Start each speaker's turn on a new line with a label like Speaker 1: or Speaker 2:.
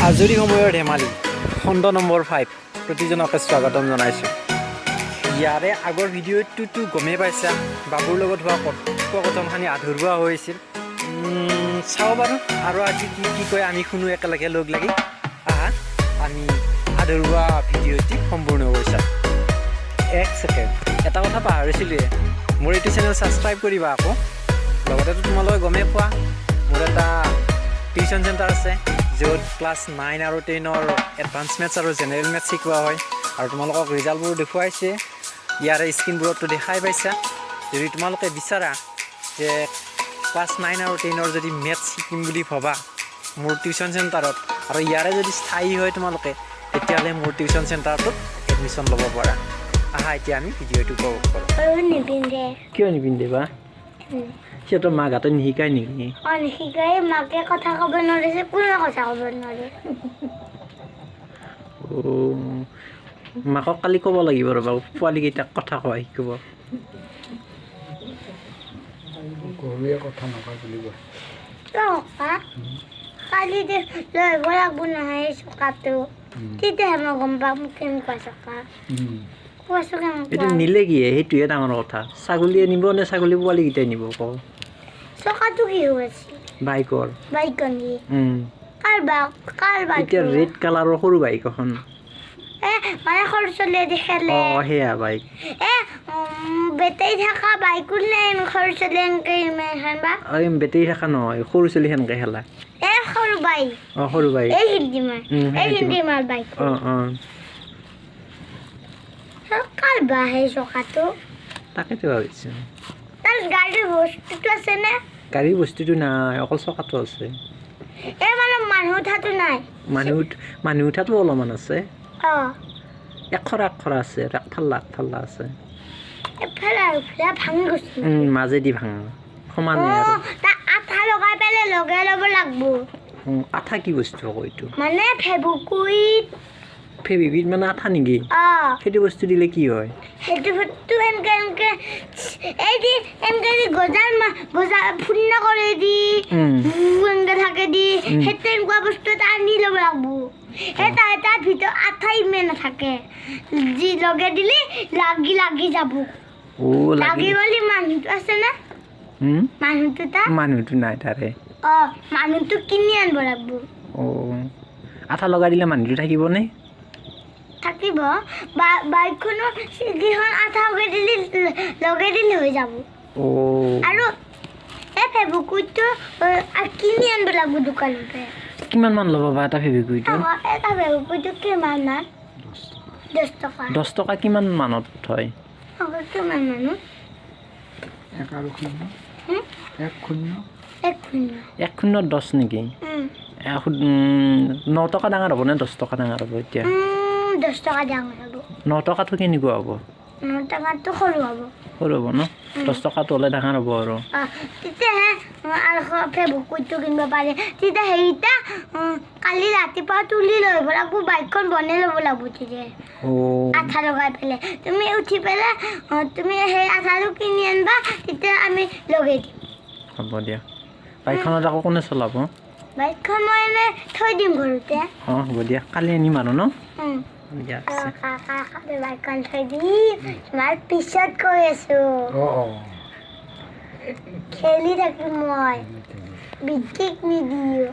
Speaker 1: আজৰি সময়ৰ ধেমালি খণ্ড নম্বৰ 5 প্ৰতিজনকে স্বাগতম জনাইছোঁ। ইয়াৰে আগৰ ভিডিঅ'টোতো গমেই পাইছা, বাবুৰ লগত হোৱা কথোপকথনখিনি আধৰুৱা হৈছিল। চাওঁ বাৰু আৰু আজি কি কয় আমি শুনো একেলগে লগ লাগি। আমি আধৰুৱা ভিডিঅ'টি সম্পূৰ্ণ কৰিছা। এক ছেকেণ্ড, এটা কথা পাহৰিছিলোঁৱে, মোৰ এইটো চেনেল ছাবস্ক্ৰাইব কৰিবা আকৌ। লগতেতো তোমালোকে গমেই পোৱা মোৰ এটা টিউশ্যন চেণ্টাৰ আছে, য'ত ক্লাছ 9 আৰু 10ৰ এডভান্স মেথছ আৰু জেনেৰেল মেথছ শিকোৱা হয়। আৰু তোমালোকক ৰিজাল্টবোৰ দেখুৱাইছে, ইয়াৰে স্ক্ৰীণবোৰততো দেখাই পাইছা। যদি তোমালোকে বিচাৰা যে ক্লাছ 9 আৰু 10ৰ যদি মেথছ শিকিম বুলি ভাবা মোৰ টিউশ্যন চেণ্টাৰত, আৰু ইয়াৰে যদি স্থায়ী হয় তোমালোকে, তেতিয়াহ'লে মোৰ টিউশ্যন চেণ্টাৰটোত এডমিশ্যন ল'ব পাৰা। এতিয়া আমি ভিডিঅ'টো উপভোগ কৰোঁ। কিয় নিপিন্ধে বা? সিহঁতৰ মাক হাতত নিশিকায় নেকি?
Speaker 2: নিশিকাই, মাকে কথা ক'ব নোৱাৰিছে, কোনে কথা ক'ব নোৱাৰে।
Speaker 1: মাকক কালি ক'ব লাগিব ৰ'বা, পোৱালীকেইটাক কথা কোৱা শিকিব।
Speaker 3: গৰুৱে কথা নকয় বুলি কয়।
Speaker 2: কালি লৈ আহিব লাগিব নহয় চকাটো, তেতিয়াহে মই গম পাম কেনেকুৱা চকা।
Speaker 1: এইটো নিলে কি সেইটোহে ডাঙৰ কথা। ছাগলীয়ে নিব নে ছাগলী পোৱালীকেইটাই নিব কওঁ?
Speaker 2: চকাটো কি হৈ আছে?
Speaker 1: বাইকৰ।
Speaker 2: বাইকৰ নেকি? Car bike?
Speaker 1: এতিয়া ৰেড কালাৰৰ সৰু বাইক এখন।
Speaker 2: মানে সৰু ছোৱালীয়ে দেখালে।
Speaker 1: সেয়া বাইক।
Speaker 2: বেটাৰী থকা বাইকো নাই, সৰু ছোৱালী এনেকৈ ইমান বা।
Speaker 1: বেটাৰী থকা নহয়, সৰু ছোৱালী সেনেকৈ খেলা।
Speaker 2: সৰু বাইক।
Speaker 1: সৰু বাইক।
Speaker 2: এই হিন্দী মাৰ বাইক। কাৰ বা সেই চকাটো?
Speaker 1: তাকেতো ভাবিছোঁ।
Speaker 2: তাৰ গাড়ীৰ বস্তুটো আছেনে?
Speaker 1: গাড়ীৰ বস্তুটো নাই, অকল চকাটো আছে।
Speaker 2: মানে মানুহ উঠাটো নাই?
Speaker 1: মানুহ উঠাটো অলপমান আছে। একখৰা আছে, একফাল্লা আছে।
Speaker 2: ভাঙি গৈছে।
Speaker 1: মাজেদি ভাঙা সমানে আৰু।
Speaker 2: আঠা লগাই পেলাই লগাই ল'ব লাগিব।
Speaker 1: আঠা কি বস্তু আকৌ এইটো?
Speaker 2: মানে
Speaker 1: ফেব্ৰিকুইড মানে আঠা নেকি? সেইটো বস্তু দিলে কি হয়?
Speaker 2: সেইটো বস্তু এনেকে গজা ফুন্না কৰি দি এনেকে থাকে দি, সেই তেনেকুৱা বস্তু এটা আনি ল'ব লাগিব। তাৰ ভিতৰত আঠা ইমান নাথাকে, যি লগাই দিলে লাগি যাব। লাগি গ'লে মানুহটো আছে না?
Speaker 1: মানুহটো নাই তাৰে।
Speaker 2: মানুহটো কিনি আনিব লাগিব।
Speaker 1: আঠা লগাই দিলে মানুহটো থাকিবনে?
Speaker 2: থাকিব। বাইকখনৰ চিগিখন আঠা লগাই দিলে হৈ যাব। আৰু এই ফেব্ৰিকুইডটো কিনি আনিব লাগিব দোকানতে।
Speaker 1: কিমান মান ল'ব বা এটা ফেব্ৰিকুইডটো?
Speaker 2: এটা ফেব্ৰিকুইডটো কিমান মান? 10 টকা।
Speaker 1: 10 টকা কিমান মানত হয়?
Speaker 2: কিমান মানুহ?
Speaker 1: 1/10 নেকি? 9 টকা ডাঙৰ হ'ব নে 10 টকা ডাঙৰ হ'ব এতিয়া?
Speaker 2: 10 টকা ডাঙৰ হ'ব।
Speaker 1: 9 টকাটো কেনেকুৱা হ'ব?
Speaker 2: 9 টকাটো সৰু হ'ব।
Speaker 1: সৰু হ'ব ন? 10 টকাটো হ'লে ডাঙৰ হ'ব আৰু।
Speaker 2: তেতিয়াহে আৰু ফেব্ৰিকুইডটো কিনিব পাৰে। তেতিয়া সেইকেইটা কালি ৰাতিপুৱা তুলি লৈ আহিব লাগিব, বাইকখন বনাই ল'ব লাগিব। তেতিয়া আঠা লগাই পেলাই তুমি উঠি পেলাই তুমি সেই আঠাটো কিনি আনিবা, তেতিয়া আমি লগাই দিম।
Speaker 1: হ'ব দিয়া। বাইকখনত আকৌ কোনে চলাব?
Speaker 2: বাইকখন মই এনেই থৈ দিম ঘৰতে।
Speaker 1: হ'ব দিয়া, কালি আনিম আৰু ন?
Speaker 2: বাইকখন থৈ দিম, তোমাৰ পিছত কৈ আছো। খেলি থাকিম মই, বিদ্যুৎ নিদিওঁ।